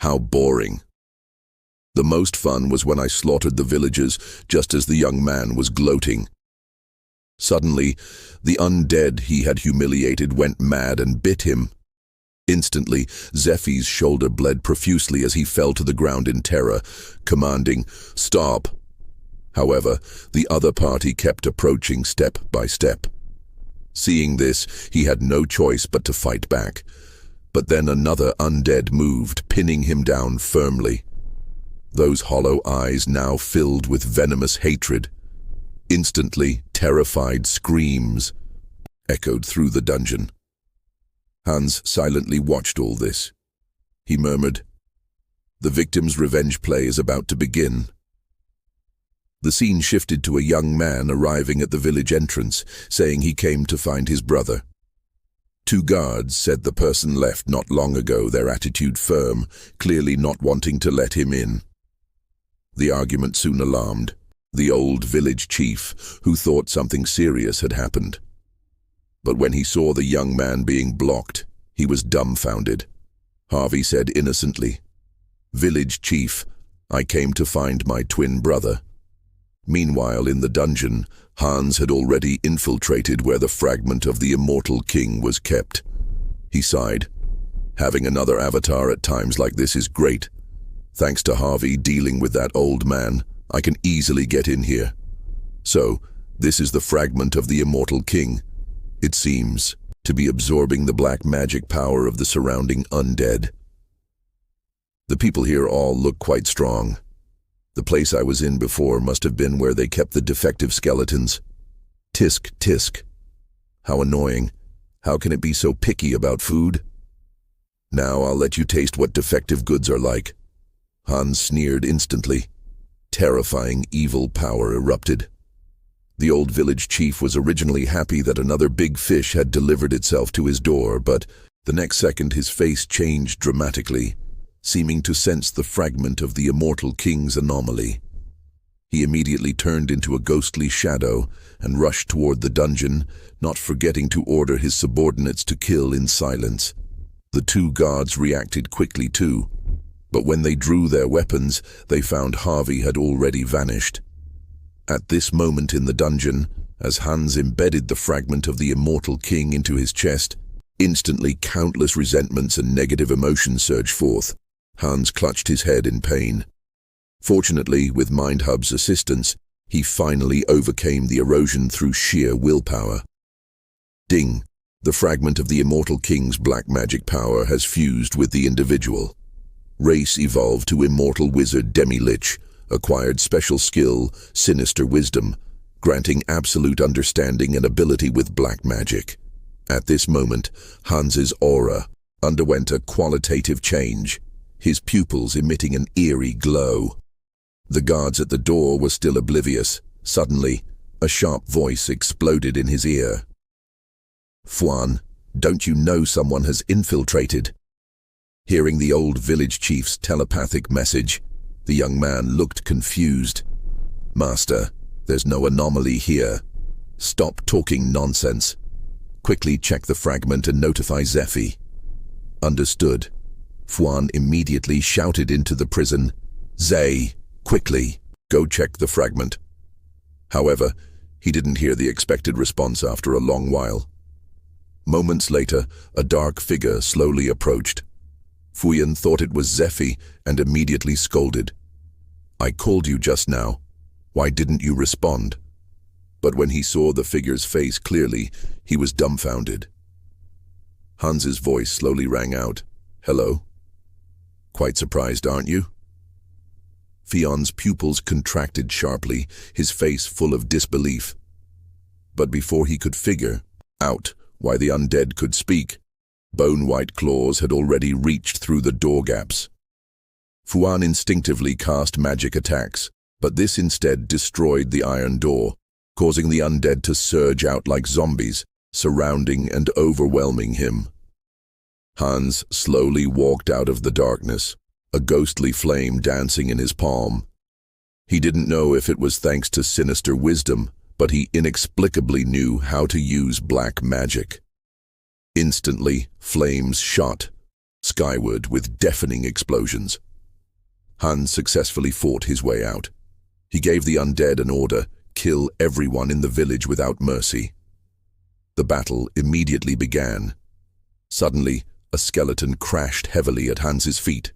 How boring. The most fun was when I slaughtered the villagers just as the young man was gloating. Suddenly, the undead he had humiliated went mad and bit him. Instantly, Zephy's shoulder bled profusely as he fell to the ground in terror, commanding, "Stop!" However, the other party kept approaching step by step. Seeing this, he had no choice but to fight back. But then another undead moved, pinning him down firmly. Those hollow eyes now filled with venomous hatred. Instantly, terrified screams echoed through the dungeon. Hans silently watched all this. He murmured, "The victim's revenge play is about to begin." The scene shifted to a young man arriving at the village entrance, saying he came to find his brother. Two guards said the person left not long ago, their attitude firm, clearly not wanting to let him in. The argument soon alarmed the old village chief, who thought something serious had happened. But when he saw the young man being blocked, he was dumbfounded. Harvey said innocently, "Village chief, I came to find my twin brother." Meanwhile, in the dungeon, Hans had already infiltrated where the fragment of the immortal king was kept. He sighed. "Having another avatar at times like this is great. Thanks to Harvey dealing with that old man, I can easily get in here. So, this is the fragment of the immortal king. It seems to be absorbing the black magic power of the surrounding undead. The people here all look quite strong. The place I was in before must have been where they kept the defective skeletons. Tisk, tisk. How annoying. How can it be so picky about food? Now I'll let you taste what defective goods are like." Hans sneered instantly. Terrifying evil power erupted. The old village chief was originally happy that another big fish had delivered itself to his door, but the next second his face changed dramatically, seeming to sense the fragment of the immortal king's anomaly. He immediately turned into a ghostly shadow and rushed toward the dungeon, not forgetting to order his subordinates to kill in silence. The two guards reacted quickly too, but when they drew their weapons, they found Harvey had already vanished. At this moment in the dungeon, as Hans embedded the fragment of the immortal king into his chest, instantly countless resentments and negative emotions surged forth. Hans clutched his head in pain. Fortunately, with MindHub's assistance, he finally overcame the erosion through sheer willpower. Ding! The fragment of the immortal king's black magic power has fused with the individual. Race evolved to immortal wizard Demi-Lich, acquired special skill, sinister wisdom, granting absolute understanding and ability with black magic. At this moment, Hans's aura underwent a qualitative change, his pupils emitting an eerie glow. The guards at the door were still oblivious. Suddenly, a sharp voice exploded in his ear. "Fuan, don't you know someone has infiltrated?" Hearing the old village chief's telepathic message, the young man looked confused. "Master, there's no anomaly here. Stop talking nonsense. Quickly check the fragment and notify Zephy." "Understood." Fuan immediately shouted into the prison, "Zay, quickly, go check the fragment." However, he didn't hear the expected response after a long while. Moments later, a dark figure slowly approached. Fuyan thought it was Zephy and immediately scolded. "I called you just now. Why didn't you respond?" But when he saw the figure's face clearly, he was dumbfounded. Hans's voice slowly rang out, "Hello? Quite surprised, aren't you?" Fion's pupils contracted sharply, his face full of disbelief. But before he could figure out why the undead could speak, bone-white claws had already reached through the door gaps. Fuan instinctively cast magic attacks, but this instead destroyed the iron door, causing the undead to surge out like zombies, surrounding and overwhelming him. Hans slowly walked out of the darkness, a ghostly flame dancing in his palm. He didn't know if it was thanks to sinister wisdom, but he inexplicably knew how to use black magic. Instantly, flames shot, skyward with deafening explosions. Hans successfully fought his way out. He gave the undead an order: kill everyone in the village without mercy. The battle immediately began. Suddenly, a skeleton crashed heavily at Hans's feet.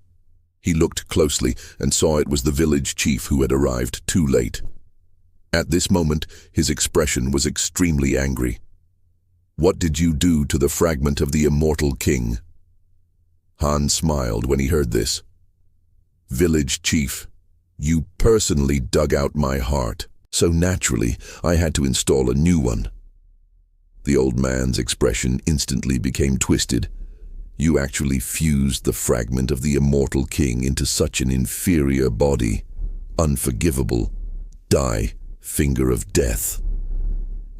He looked closely and saw it was the village chief who had arrived too late. At this moment, his expression was extremely angry. "What did you do to the fragment of the immortal king?" Hans smiled when he heard this. "Village chief, you personally dug out my heart, so naturally I had to install a new one." The old man's expression instantly became twisted. "You actually fused the fragment of the immortal king into such an inferior body. Unforgivable. Die, finger of death."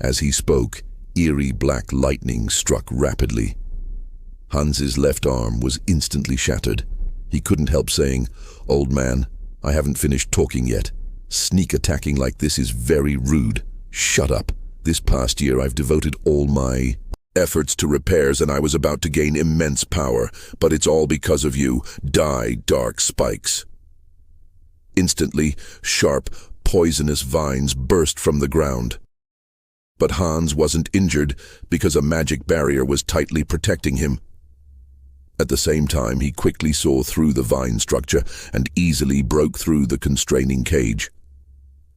As he spoke, eerie black lightning struck rapidly. Hans's left arm was instantly shattered. He couldn't help saying, "Old man, I haven't finished talking yet. Sneak attacking like this is very rude. Shut up. This past year I've devoted all my efforts to repairs and I was about to gain immense power, but it's all because of you. Die, dark spikes." Instantly, sharp, poisonous vines burst from the ground. But Hans wasn't injured because a magic barrier was tightly protecting him. At the same time, he quickly saw through the vine structure and easily broke through the constraining cage.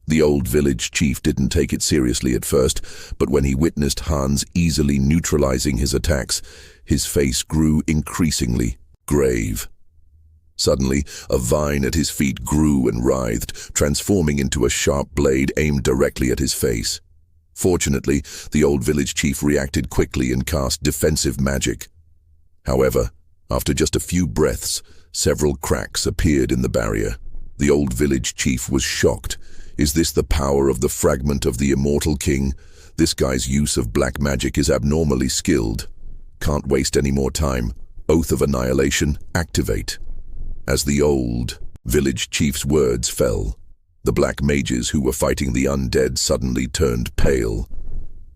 The old village chief didn't take it seriously at first, but when he witnessed Hans easily neutralizing his attacks, his face grew increasingly grave. Suddenly, a vine at his feet grew and writhed, transforming into a sharp blade aimed directly at his face. Fortunately, the old village chief reacted quickly and cast defensive magic. However, after just a few breaths, several cracks appeared in the barrier. The old village chief was shocked. Is this the power of the fragment of the immortal king? This guy's use of black magic is abnormally skilled. Can't waste any more time. Oath of Annihilation, activate. As the old village chief's words fell, the black mages who were fighting the undead suddenly turned pale.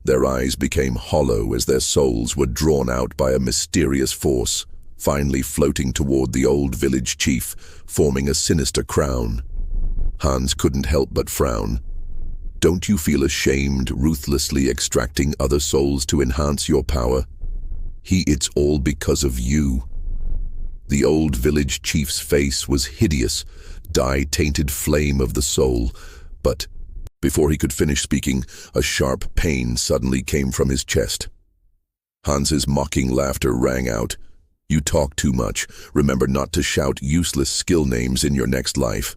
Their eyes became hollow as their souls were drawn out by a mysterious force, finally floating toward the old village chief, forming a sinister crown. Hans couldn't help but frown. "Don't you feel ashamed ruthlessly extracting other souls to enhance your power? It's all because of you." The old village chief's face was hideous, dye-tainted flame of the soul, but before he could finish speaking, a sharp pain suddenly came from his chest. Hans's mocking laughter rang out. "You talk too much. Remember not to shout useless skill names in your next life."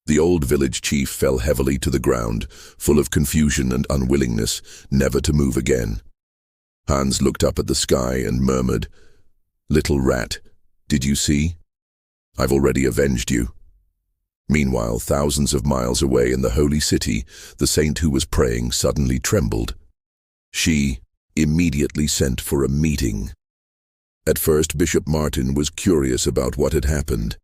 The old village chief fell heavily to the ground, full of confusion and unwillingness, never to move again. Hans looked up at the sky and murmured, "Little rat, did you see? I've already avenged you." Meanwhile, thousands of miles away in the holy city, the saint who was praying suddenly trembled. She immediately sent for a meeting. At first, Bishop Martin was curious about what had happened.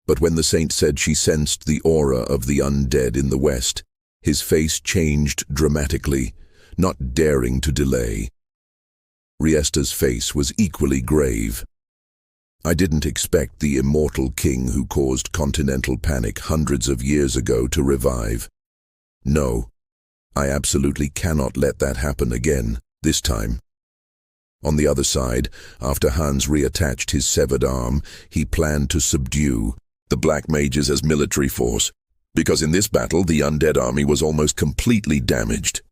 But when the saint said she sensed the aura of the undead in the west, his face changed dramatically, not daring to delay. Riesta's face was equally grave. "I didn't expect the immortal king who caused continental panic hundreds of years ago to revive. No, I absolutely cannot let that happen again, this time." On the other side, after Hans reattached his severed arm, he planned to subdue the black mages as military force, because in this battle the undead army was almost completely damaged.